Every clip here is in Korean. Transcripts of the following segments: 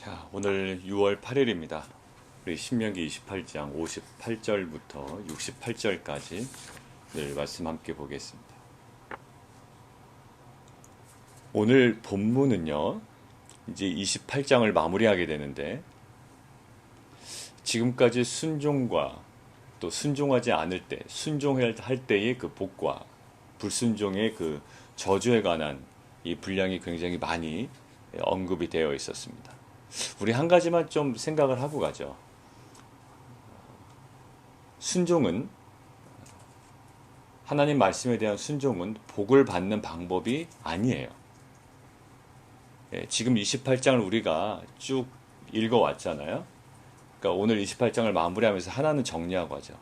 자, 오늘 6월 8일입니다. 우리 신명기 28장 58절부터 68절까지 늘 말씀 함께 보겠습니다. 오늘 본문은요, 이제 28장을 마무리하게 되는데, 지금까지 순종과 또 순종하지 않을 때, 순종할 때의 그 복과 불순종의 그 저주에 관한 이 분량이 굉장히 많이 언급이 되어 있었습니다. 우리 한 가지만 좀 생각을 하고 가죠. 순종은, 하나님 말씀에 대한 순종은 복을 받는 방법이 아니에요. 지금 28장을 우리가 쭉 읽어왔잖아요. 그러니까 오늘 28장을 마무리하면서 하나는 정리하고 하죠.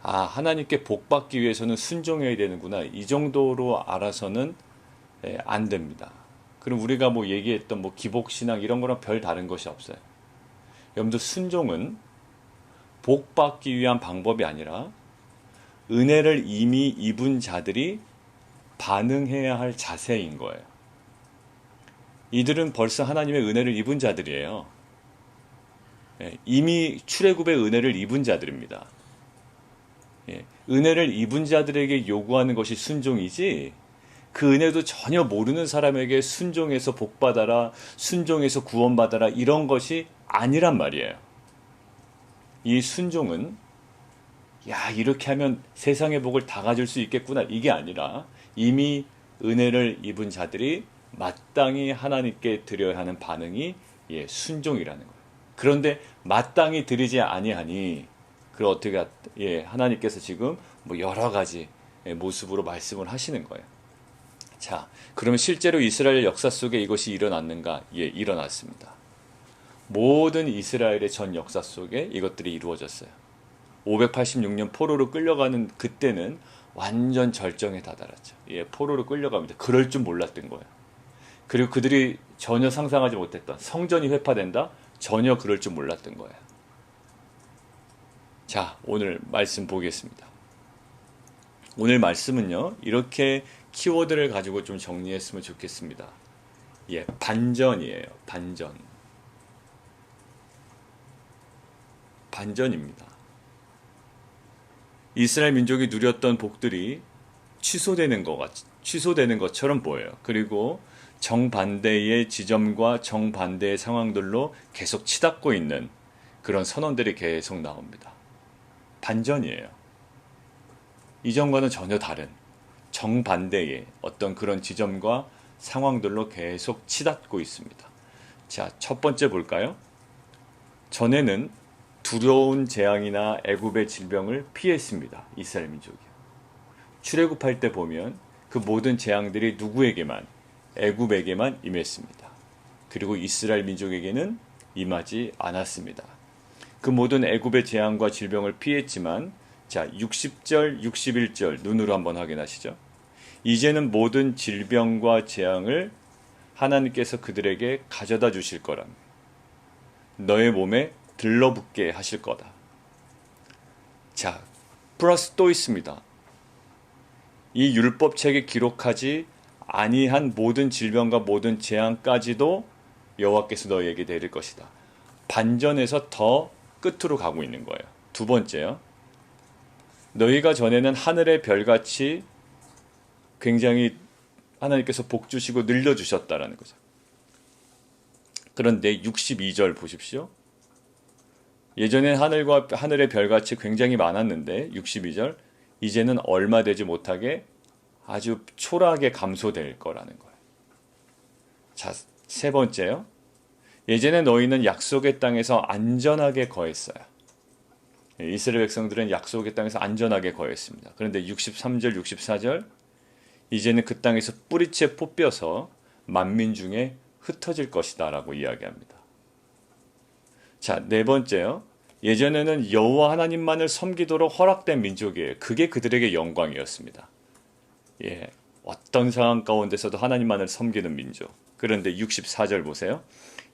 아, 하나님께 복 받기 위해서는 순종해야 되는구나. 이 정도로 알아서는 안 됩니다. 그럼 우리가 뭐 얘기했던 뭐 기복신앙 이런 거랑 별 다른 것이 없어요. 여러분들, 순종은 복 받기 위한 방법이 아니라 은혜를 이미 입은 자들이 반응해야 할 자세인 거예요. 이들은 벌써 하나님의 은혜를 입은 자들이에요. 이미 출애굽의 은혜를 입은 자들입니다. 은혜를 입은 자들에게 요구하는 것이 순종이지, 그 은혜도 전혀 모르는 사람에게 순종해서 복받아라, 순종해서 구원받아라, 이런 것이 아니란 말이에요. 이 순종은, 야, 이렇게 하면 세상의 복을 다 가질 수 있겠구나, 이게 아니라 이미 은혜를 입은 자들이 마땅히 하나님께 드려야 하는 반응이 순종이라는 거예요. 그런데 마땅히 드리지 아니하니, 그걸 어떻게, 하나님께서 지금 뭐 여러 가지 모습으로 말씀을 하시는 거예요. 자, 그러면 실제로 이스라엘 역사 속에 이것이 일어났는가? 일어났습니다. 모든 이스라엘의 전 역사 속에 이것들이 이루어졌어요. 586년 포로로 끌려가는 그때는 완전 절정에 다다랐죠. 포로로 끌려갑니다. 그럴 줄 몰랐던 거예요. 그리고 그들이 전혀 상상하지 못했던 성전이 회파된다? 전혀 그럴 줄 몰랐던 거예요. 자, 오늘 말씀 보겠습니다. 오늘 말씀은요, 이렇게 키워드를 가지고 좀 정리했으면 좋겠습니다. 반전이에요. 반전. 반전입니다. 이스라엘 민족이 누렸던 복들이 취소되는 것처럼 보여요. 그리고 정반대의 지점과 정반대의 상황들로 계속 치닫고 있는 그런 선언들이 계속 나옵니다. 반전이에요. 이전과는 전혀 다른 정반대의 어떤 그런 지점과 상황들로 계속 치닫고 있습니다. 자, 첫 번째 볼까요? 전에는 두려운 재앙이나 애굽의 질병을 피했습니다. 이스라엘 민족이요. 출애굽할 때 보면 그 모든 재앙들이 누구에게만, 애굽에게만 임했습니다. 그리고 이스라엘 민족에게는 임하지 않았습니다. 그 모든 애굽의 재앙과 질병을 피했지만, 자, 60절, 61절 눈으로 한번 확인하시죠. 이제는 모든 질병과 재앙을 하나님께서 그들에게 가져다 주실 거라. 너의 몸에 들러붙게 하실 거다. 자, 플러스 또 있습니다. 이 율법책에 기록하지 아니한 모든 질병과 모든 재앙까지도 여호와께서 너희에게 내릴 것이다. 반전에서 더 끝으로 가고 있는 거예요. 두 번째요. 너희가 전에는 하늘의 별같이 굉장히 하나님께서 복 주시고 늘려주셨다라는 거죠. 그런데 62절 보십시오. 예전엔 하늘의 별같이 굉장히 많았는데 62절, 이제는 얼마 되지 못하게 아주 초라하게 감소될 거라는 거예요. 자, 세 번째요. 예전에 너희는 약속의 땅에서 안전하게 거했어요. 이스라엘 백성들은 약속의 땅에서 안전하게 거했습니다. 그런데 63절, 64절, 이제는 그 땅에서 뿌리채 뽑혀서 만민 중에 흩어질 것이다 라고 이야기합니다. 자, 네 번째요. 예전에는 여호와 하나님만을 섬기도록 허락된 민족이에요. 그게 그들에게 영광이었습니다. 어떤 상황 가운데서도 하나님만을 섬기는 민족. 그런데 64절 보세요.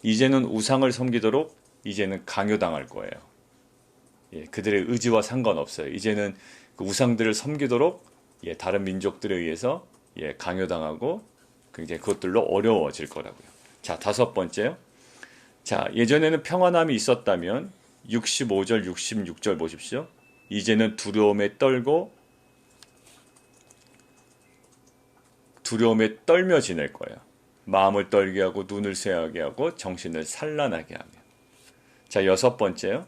이제는 우상을 섬기도록 이제는 강요당할 거예요. 그들의 의지와 상관없어요. 이제는 그 우상들을 섬기도록 다른 민족들에 의해서 강요당하고 굉장히 그것들로 어려워질 거라고요. 자, 다섯 번째요. 자, 예전에는 평안함이 있었다면 65절, 66절 보십시오. 이제는 두려움에 떨며 지낼 거야. 마음을 떨게 하고 눈을 새하게 하고 정신을 산란하게 하며. 자, 여섯 번째요.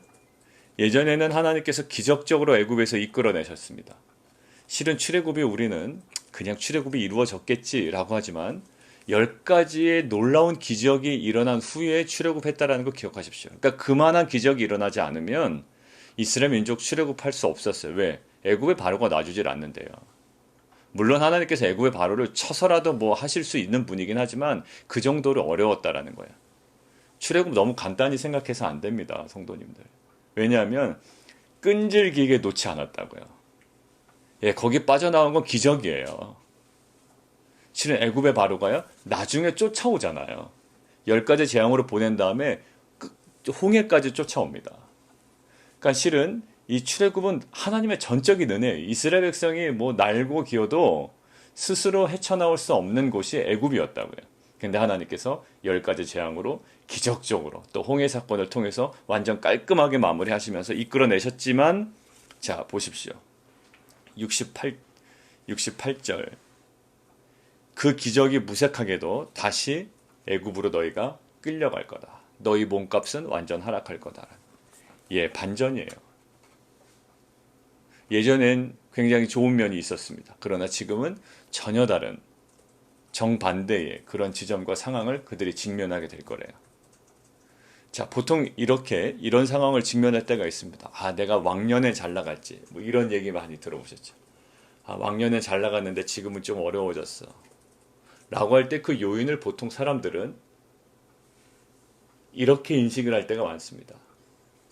예전에는 하나님께서 기적적으로 애굽에서 이끌어내셨습니다. 실은 출애굽이 우리는 그냥 출애굽이 이루어졌겠지라고 하지만 10가지의 놀라운 기적이 일어난 후에 출애굽했다라는 거 기억하십시오. 그러니까 그만한 기적이 일어나지 않으면 이스라엘 민족 출애굽할 수 없었어요. 왜? 애굽의 바로가 놔주질 않는데요. 물론 하나님께서 애굽의 바로를 쳐서라도 뭐 하실 수 있는 분이긴 하지만 그 정도로 어려웠다라는 거예요. 출애굽 너무 간단히 생각해서 안 됩니다, 성도님들. 왜냐하면 끈질기게 놓지 않았다고요. 예, 거기 빠져나온 건 기적이에요. 실은 애굽의 바로가요, 나중에 쫓아오잖아요. 10가지 재앙으로 보낸 다음에 홍해까지 쫓아옵니다. 그러니까 실은 이 출애굽은 하나님의 전적인 은혜예요. 이스라엘 백성이 뭐 날고 기어도 스스로 헤쳐나올 수 없는 곳이 애굽이었다고요. 근데 하나님께서 10가지 재앙으로 기적적으로 또 홍해 사건을 통해서 완전 깔끔하게 마무리하시면서 이끌어내셨지만, 자 보십시오. 68절. 그 기적이 무색하게도 다시 애굽으로 너희가 끌려갈 거다. 너희 몸값은 완전 하락할 거다. 예, 반전이에요. 예전엔 굉장히 좋은 면이 있었습니다. 그러나 지금은 전혀 다른 정반대의 그런 지점과 상황을 그들이 직면하게 될 거래요. 자, 보통 이런 상황을 직면할 때가 있습니다. 아, 내가 왕년에 잘 나갈지, 뭐 이런 얘기 많이 들어보셨죠. 아, 왕년에 잘 나갔는데 지금은 좀 어려워졌어. 라고 할 때 그 요인을 보통 사람들은 이렇게 인식을 할 때가 많습니다.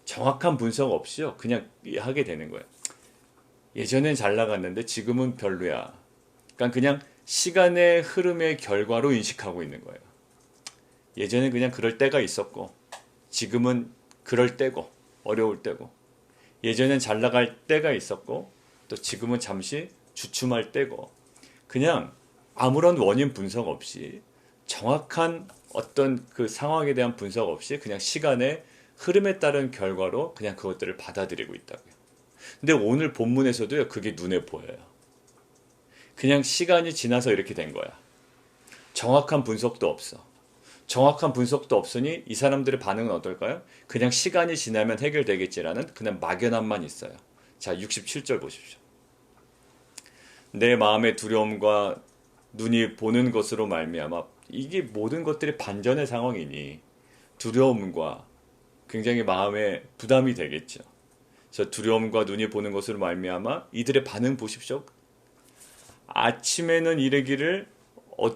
정확한 분석 없이요, 그냥 하게 되는 거예요. 예전엔 잘 나갔는데 지금은 별로야. 그러니까 그냥 시간의 흐름의 결과로 인식하고 있는 거예요. 예전엔 그냥 그럴 때가 있었고 지금은 그럴 때고 어려울 때고, 예전엔 잘 나갈 때가 있었고 또 지금은 잠시 주춤할 때고, 그냥 아무런 원인 분석 없이 정확한 어떤 그 상황에 대한 분석 없이 그냥 시간의 흐름에 따른 결과로 그냥 그것들을 받아들이고 있다고요. 근데 오늘 본문에서도요, 그게 눈에 보여요. 그냥 시간이 지나서 이렇게 된 거야. 정확한 분석도 없어. 정확한 분석도 없으니 이 사람들의 반응은 어떨까요? 그냥 시간이 지나면 해결되겠지라는 그냥 막연함만 있어요. 자, 67절 보십시오. 내 마음의 두려움과 눈이 보는 것으로 말미암아, 이게 모든 것들이 반전의 상황이니 두려움과 굉장히 마음에 부담이 되겠죠. 저 두려움과 눈이 보는 것으로 말미암아 이들의 반응 보십시오. 아침에는 이르기를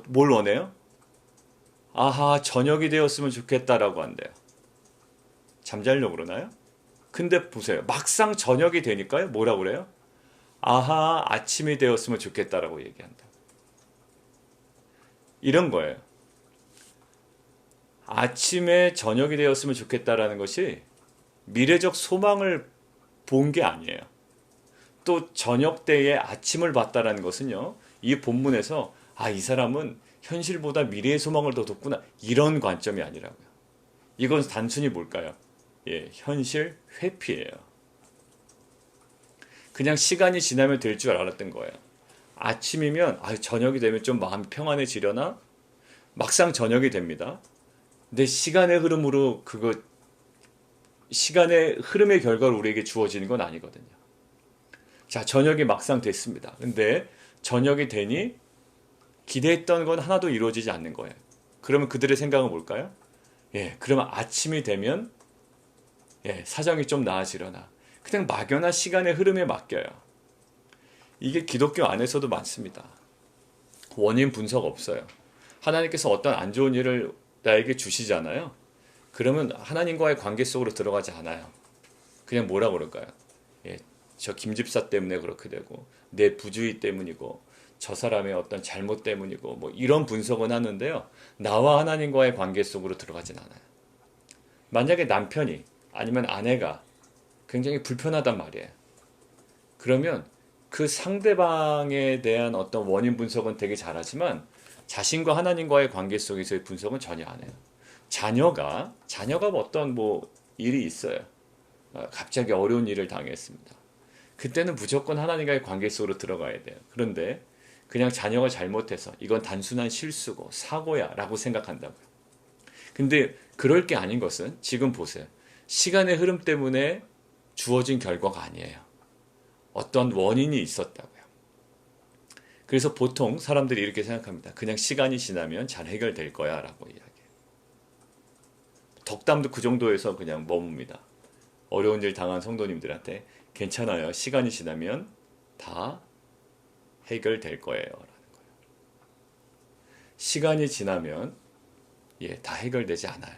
뭘 원해요? 아하, 저녁이 되었으면 좋겠다라고 한대요. 잠자려고 그러나요? 근데 보세요. 막상 저녁이 되니까요, 뭐라고 그래요? 아하, 아침이 되었으면 좋겠다라고 얘기한다. 이런 거예요. 아침에 저녁이 되었으면 좋겠다라는 것이 미래적 소망을 본 게 아니에요. 또 저녁 때에 아침을 봤다라는 것은요, 이 본문에서 아, 이 사람은 현실보다 미래의 소망을 더 뒀구나, 이런 관점이 아니라고요. 이건 단순히 뭘까요? 예, 현실 회피예요. 그냥 시간이 지나면 될 줄 알았던 거예요. 아침이면 저녁이 되면 좀 마음이 평안해지려나? 막상 저녁이 됩니다. 근데 시간의 흐름으로 시간의 흐름의 결과로 우리에게 주어지는 건 아니거든요. 자, 저녁이 막상 됐습니다. 근데 저녁이 되니 기대했던 건 하나도 이루어지지 않는 거예요. 그러면 그들의 생각은 뭘까요? 예, 그러면 아침이 되면 예, 사정이 좀 나아지려나. 그냥 막연한 시간의 흐름에 맡겨요. 이게 기독교 안에서도 많습니다. 원인 분석 없어요. 하나님께서 어떤 안 좋은 일을 나에게 주시잖아요. 그러면 하나님과의 관계 속으로 들어가지 않아요. 그냥 뭐라 그럴까요? 예, 저 김집사 때문에 그렇게 되고, 내 부주의 때문이고, 저 사람의 어떤 잘못 때문이고, 뭐 이런 분석은 하는데요, 나와 하나님과의 관계 속으로 들어가진 않아요. 만약에 남편이 아니면 아내가 굉장히 불편하단 말이에요. 그러면 그 상대방에 대한 어떤 원인 분석은 되게 잘하지만 자신과 하나님과의 관계 속에서의 분석은 전혀 안 해요. 자녀가 어떤 뭐 일이 있어요. 갑자기 어려운 일을 당했습니다. 그때는 무조건 하나님과의 관계 속으로 들어가야 돼요. 그런데 그냥 자녀가 잘못해서 이건 단순한 실수고 사고야 라고 생각한다고요. 근데 그럴 게 아닌 것은 지금 보세요. 시간의 흐름 때문에 주어진 결과가 아니에요. 어떤 원인이 있었다고요. 그래서 보통 사람들이 이렇게 생각합니다. 그냥 시간이 지나면 잘 해결될 거야 라고 이야기해요. 덕담도 그 정도에서 그냥 머뭅니다. 어려운 일 당한 성도님들한테 괜찮아요. 시간이 지나면 다 해결될 거예요. 라는 거예요. 시간이 지나면 다 해결되지 않아요.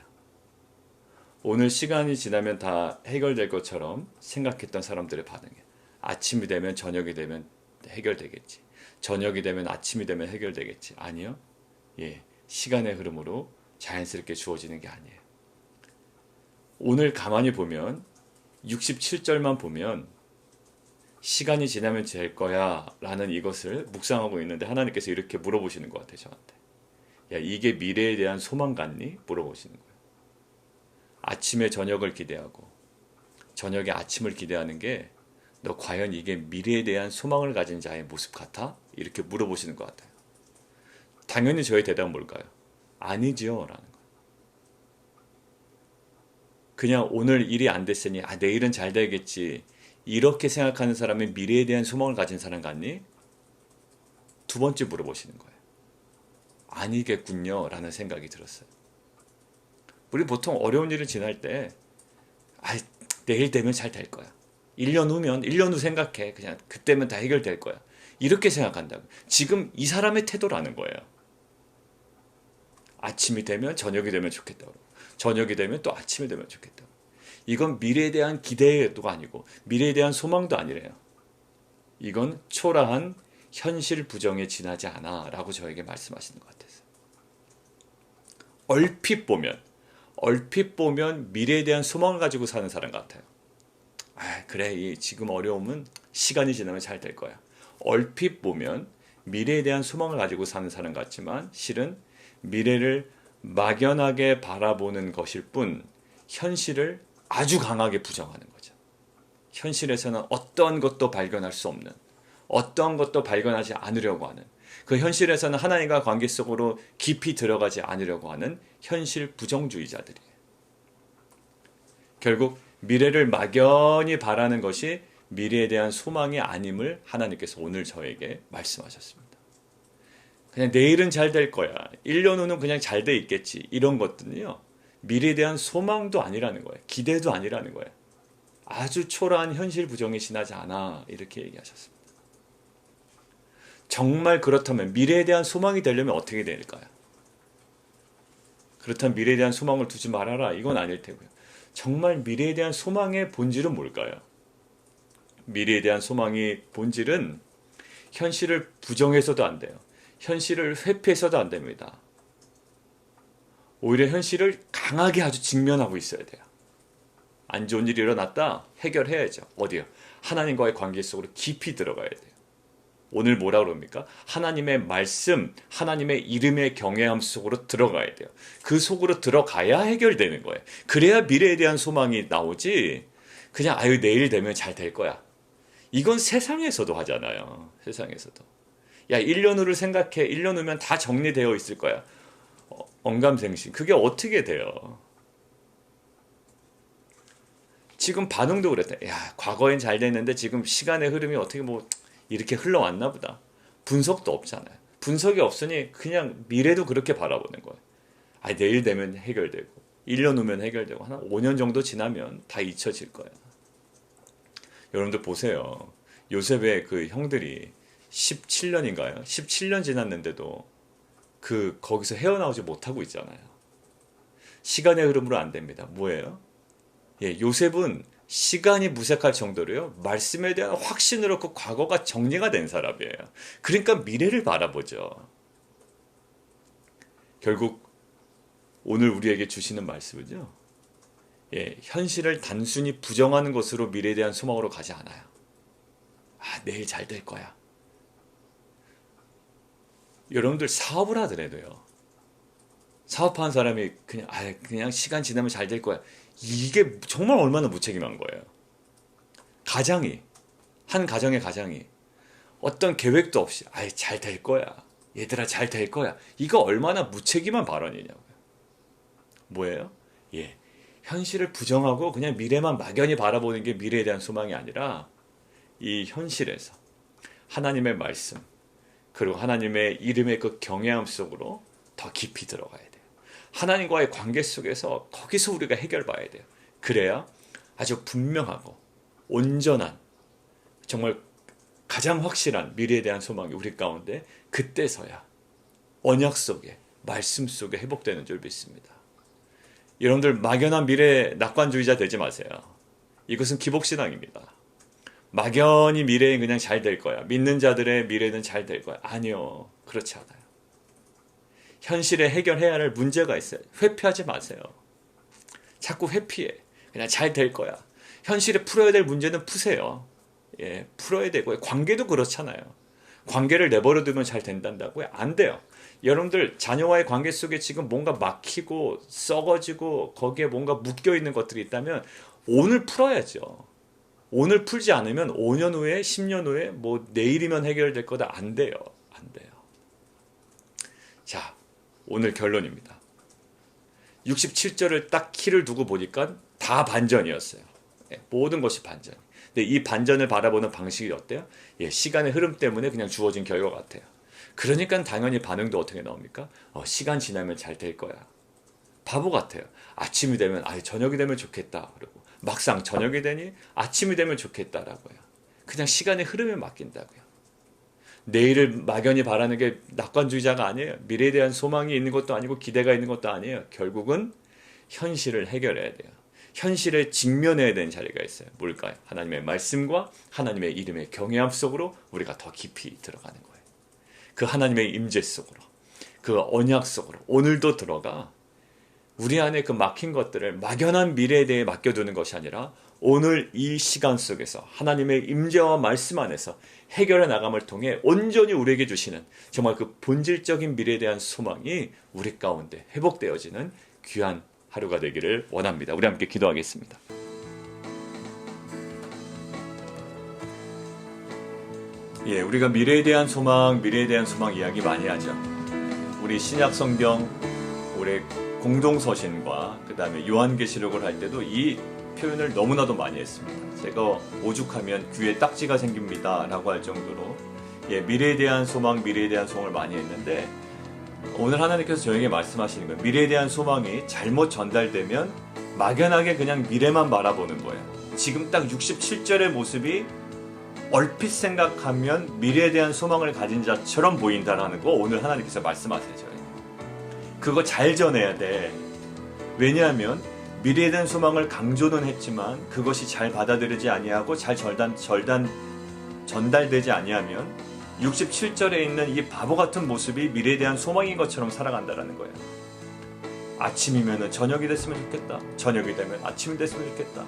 오늘 시간이 지나면 다 해결될 것처럼 생각했던 사람들의 반응이에요. 아침이 되면 저녁이 되면 해결되겠지. 저녁이 되면 아침이 되면 해결되겠지. 아니요. 시간의 흐름으로 자연스럽게 주어지는 게 아니에요. 오늘 가만히 보면 67절만 보면 시간이 지나면 될 거야 라는 이것을 묵상하고 있는데 하나님께서 이렇게 물어보시는 것 같아요. 저한테. 야, 이게 미래에 대한 소망 같니? 물어보시는 거예요. 아침에 저녁을 기대하고 저녁에 아침을 기대하는 게 너 과연 이게 미래에 대한 소망을 가진 자의 모습 같아? 이렇게 물어보시는 것 같아요. 당연히 저의 대답은 뭘까요? 아니지요 라는 거예요. 그냥 오늘 일이 안 됐으니 내일은 잘 되겠지 이렇게 생각하는 사람이 미래에 대한 소망을 가진 사람 같니? 두 번째 물어보시는 거예요. 아니겠군요 라는 생각이 들었어요. 우리 보통 어려운 일을 지날 때 내일 되면 잘 될 거야. 1년 후 생각해. 그냥 그때면 다 해결될 거야. 이렇게 생각한다고. 지금 이 사람의 태도라는 거예요. 아침이 되면 저녁이 되면 좋겠다고. 저녁이 되면 또 아침이 되면 좋겠다고. 이건 미래에 대한 기대도 아니고 미래에 대한 소망도 아니래요. 이건 초라한 현실 부정에 지나지 않아 라고 저에게 말씀하시는 것 같아서. 얼핏 보면 미래에 대한 소망을 가지고 사는 사람 같아요. 그래, 지금 어려움은 시간이 지나면 잘 될 거야. 얼핏 보면 미래에 대한 소망을 가지고 사는 사람 같지만 실은 미래를 막연하게 바라보는 것일 뿐 현실을 아주 강하게 부정하는 거죠. 현실에서는 어떤 것도 발견할 수 없는, 어떤 것도 발견하지 않으려고 하는, 그 현실에서는 하나님과 관계 속으로 깊이 들어가지 않으려고 하는 현실 부정주의자들이에요. 결국 미래를 막연히 바라는 것이 미래에 대한 소망이 아님을 하나님께서 오늘 저에게 말씀하셨습니다. 그냥 내일은 잘 될 거야. 1년 후는 그냥 잘 돼 있겠지. 이런 것들은요. 미래에 대한 소망도 아니라는 거예요. 기대도 아니라는 거예요. 아주 초라한 현실 부정에 지나지 않아. 이렇게 얘기하셨습니다. 정말 그렇다면 미래에 대한 소망이 되려면 어떻게 될까요? 그렇다면 미래에 대한 소망을 두지 말아라. 이건 아닐 테고요. 정말 미래에 대한 소망의 본질은 뭘까요? 미래에 대한 소망의 본질은 현실을 부정해서도 안 돼요. 현실을 회피해서도 안 됩니다. 오히려 현실을 강하게 아주 직면하고 있어야 돼요. 안 좋은 일이 일어났다? 해결해야죠. 어디요? 하나님과의 관계 속으로 깊이 들어가야 돼요. 오늘 뭐라 그럽니까? 하나님의 말씀, 하나님의 이름의 경외함 속으로 들어가야 돼요. 그 속으로 들어가야 해결되는 거예요. 그래야 미래에 대한 소망이 나오지. 그냥 내일 되면 잘 될 거야. 이건 세상에서도 하잖아요. 세상에서도. 1년 후를 생각해. 1년 후면 다 정리되어 있을 거야. 언감생심. 그게 어떻게 돼요? 지금 반응도 그랬다. 과거엔 잘 됐는데 지금 시간의 흐름이 어떻게 이렇게 흘러왔나 보다. 분석도 없잖아요. 분석이 없으니 그냥 미래도 그렇게 바라보는 거예요. 내일 되면 해결되고 1년 후면 해결되고 한 5년 정도 지나면 다 잊혀질 거예요. 여러분들 보세요. 요셉의 그 형들이 17년인가요? 17년 지났는데도 거기서 헤어나오지 못하고 있잖아요. 시간의 흐름으로 안 됩니다. 뭐예요? 요셉은 시간이 무색할 정도로요. 말씀에 대한 확신으로 그 과거가 정리가 된 사람이에요. 그러니까 미래를 바라보죠. 결국 오늘 우리에게 주시는 말씀은요. 현실을 단순히 부정하는 것으로 미래에 대한 소망으로 가지 않아요. 내일 잘 될 거야. 여러분들 사업을 하더라도요. 사업하는 사람이 그냥 시간 지나면 잘 될 거야. 이게 정말 얼마나 무책임한 거예요. 한 가정의 가장이 어떤 계획도 없이 잘 될 거야. 얘들아 잘 될 거야. 이거 얼마나 무책임한 발언이냐고요. 뭐예요? 예, 현실을 부정하고 그냥 미래만 막연히 바라보는 게 미래에 대한 소망이 아니라 이 현실에서 하나님의 말씀 그리고 하나님의 이름의 그 경외함 속으로 더 깊이 들어가야 돼요. 하나님과의 관계 속에서 거기서 우리가 해결봐야 돼요. 그래야 아주 분명하고 온전한 정말 가장 확실한 미래에 대한 소망이 우리 가운데 그때서야 언약 속에 말씀 속에 회복되는 줄 믿습니다. 여러분들 막연한 미래 낙관주의자 되지 마세요. 이것은 기복신앙입니다. 막연히 미래에 그냥 잘 될 거야. 믿는 자들의 미래는 잘 될 거야. 아니요. 그렇지 않아요. 현실에 해결해야 할 문제가 있어요. 회피하지 마세요. 자꾸 회피해. 그냥 잘 될 거야. 현실에 풀어야 될 문제는 푸세요. 예, 풀어야 되고요. 관계도 그렇잖아요. 관계를 내버려 두면 잘 된다고요? 안 돼요. 여러분들 자녀와의 관계 속에 지금 뭔가 막히고 썩어지고 거기에 뭔가 묶여있는 것들이 있다면 오늘 풀어야죠. 오늘 풀지 않으면 5년 후에 10년 후에 뭐 내일이면 해결될 거다. 안 돼요. 안 돼요. 자, 오늘 결론입니다. 67절을 딱 키를 두고 보니까 다 반전이었어요. 모든 것이 반전. 근데 이 반전을 바라보는 방식이 어때요? 예, 시간의 흐름 때문에 그냥 주어진 결과 같아요. 그러니까 당연히 반응도 어떻게 나옵니까? 시간 지나면 잘 될 거야. 바보 같아요. 아침이 되면 저녁이 되면 좋겠다. 그러고 막상 저녁이 되니 아침이 되면 좋겠다라고요. 그냥 시간의 흐름에 맡긴다고요. 내일을 막연히 바라는 게 낙관주의자가 아니에요. 미래에 대한 소망이 있는 것도 아니고 기대가 있는 것도 아니에요. 결국은 현실을 해결해야 돼요. 현실에 직면해야 되는 자리가 있어요. 뭘까요? 하나님의 말씀과 하나님의 이름의 경외함 속으로 우리가 더 깊이 들어가는 거예요. 그 하나님의 임재 속으로, 그 언약 속으로 오늘도 들어가 우리 안에 그 막힌 것들을 막연한 미래에 대해 맡겨두는 것이 아니라 오늘 이 시간 속에서 하나님의 임재와 말씀 안에서 해결해 나감을 통해 온전히 우리에게 주시는 정말 그 본질적인 미래에 대한 소망이 우리 가운데 회복되어지는 귀한 하루가 되기를 원합니다. 우리 함께 기도하겠습니다. 예, 우리가 미래에 대한 소망 이야기 많이 하죠. 우리 신약 성경, 우리 공동서신과 그 다음에 요한계시록을 할 때도 이 표현을 너무나도 많이 했습니다. 제가 오죽하면 귀에 딱지가 생깁니다 라고 할 정도로 미래에 대한 소망을 많이 했는데 오늘 하나님께서 저에게 말씀하시는 거예요. 미래에 대한 소망이 잘못 전달되면 막연하게 그냥 미래만 바라보는 거예요. 지금 딱 67절의 모습이 얼핏 생각하면 미래에 대한 소망을 가진 자처럼 보인다라는 거 오늘 하나님께서 말씀하세요. 저에게. 그거 잘 전해야 돼. 왜냐하면 미래에 대한 소망을 강조는 했지만 그것이 잘 받아들이지 아니하고 잘 전달되지 아니하면 67절에 있는 이 바보 같은 모습이 미래에 대한 소망인 것처럼 살아간다는 거예요. 아침이면 저녁이 됐으면 좋겠다. 저녁이 되면 아침이 됐으면 좋겠다.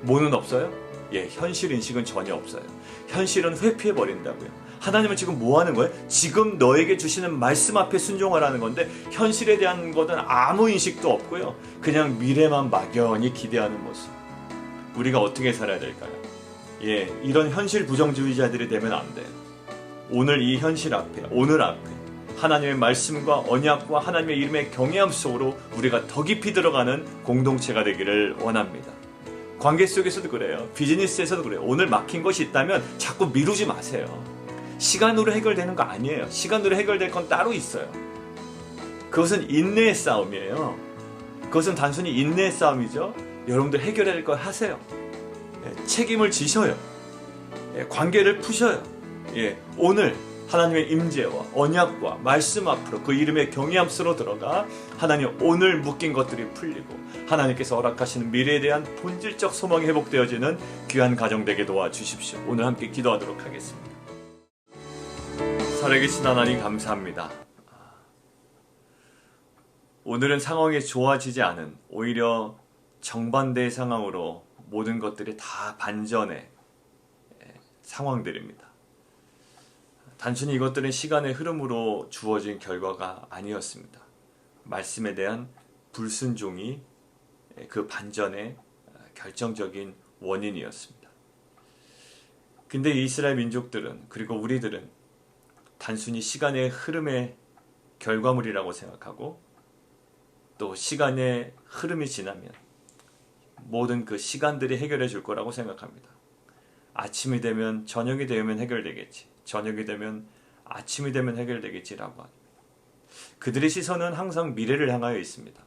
뭐는 없어요? 예, 현실 인식은 전혀 없어요. 현실은 회피해버린다고요. 하나님은 지금 뭐 하는 거예요? 지금 너에게 주시는 말씀 앞에 순종하라는 건데 현실에 대한 것은 아무 인식도 없고요. 그냥 미래만 막연히 기대하는 모습. 우리가 어떻게 살아야 될까요? 예, 이런 현실 부정주의자들이 되면 안 돼요. 오늘 이 현실 앞에, 오늘 앞에 하나님의 말씀과 언약과 하나님의 이름의 경외함 속으로 우리가 더 깊이 들어가는 공동체가 되기를 원합니다. 관계 속에서도 그래요. 비즈니스에서도 그래요. 오늘 막힌 것이 있다면 자꾸 미루지 마세요. 시간으로 해결되는 거 아니에요. 시간으로 해결될 건 따로 있어요. 그것은 인내의 싸움이에요. 그것은 단순히 인내의 싸움이죠. 여러분들 해결해야 될 거 하세요. 책임을 지셔요. 관계를 푸셔요. 오늘 하나님의 임재와 언약과 말씀 앞으로 그 이름의 경외함으로 들어가 하나님 오늘 묶인 것들이 풀리고 하나님께서 허락하시는 미래에 대한 본질적 소망이 회복되어지는 귀한 가정 되게 도와주십시오. 오늘 함께 기도하도록 하겠습니다. 살아계신 하나님 감사합니다. 오늘은 상황이 좋아지지 않은 오히려 정반대의 상황으로 모든 것들이 다 반전의 상황들입니다. 단순히 이것들은 시간의 흐름으로 주어진 결과가 아니었습니다. 말씀에 대한 불순종이 그 반전의 결정적인 원인이었습니다. 근데 이스라엘 민족들은, 그리고 우리들은 단순히 시간의 흐름의 결과물이라고 생각하고, 또 시간의 흐름이 지나면 모든 그 시간들이 해결해 줄 거라고 생각합니다. 아침이 되면 저녁이 되면 해결되겠지. 저녁이 되면 아침이 되면 해결되겠지라고 합니다. 그들의 시선은 항상 미래를 향하여 있습니다.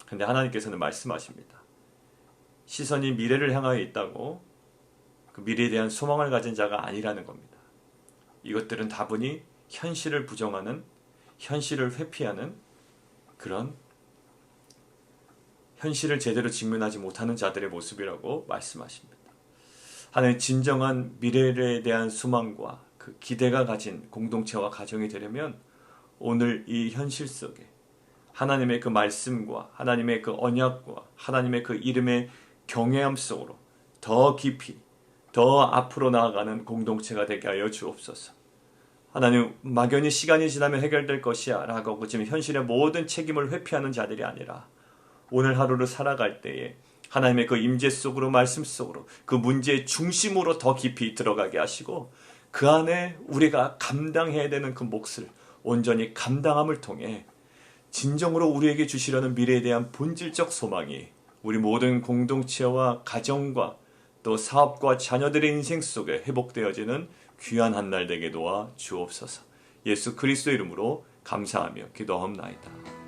근데 하나님께서는 말씀하십니다. 시선이 미래를 향하여 있다고 그 미래에 대한 소망을 가진 자가 아니라는 겁니다. 이것들은 다분히 현실을 부정하는, 현실을 회피하는 그런 현실을 제대로 직면하지 못하는 자들의 모습이라고 말씀하십니다. 하나님 진정한 미래에 대한 소망과 그 기대가 가진 공동체와 가정이 되려면 오늘 이 현실 속에 하나님의 그 말씀과 하나님의 그 언약과 하나님의 그 이름의 경외함 속으로 더 깊이 더 앞으로 나아가는 공동체가 되게 하여 주옵소서. 하나님, 막연히 시간이 지나면 해결될 것이야 라고 지금 현실의 모든 책임을 회피하는 자들이 아니라 오늘 하루를 살아갈 때에 하나님의 그 임재 속으로, 말씀 속으로 그 문제의 중심으로 더 깊이 들어가게 하시고 그 안에 우리가 감당해야 되는 그 몫을 온전히 감당함을 통해 진정으로 우리에게 주시려는 미래에 대한 본질적 소망이 우리 모든 공동체와 가정과 또 사업과 자녀들의 인생 속에 회복되어지는 귀한 한 날 되게 도와 주옵소서. 예수 그리스도 이름으로 감사하며 기도하옵나이다.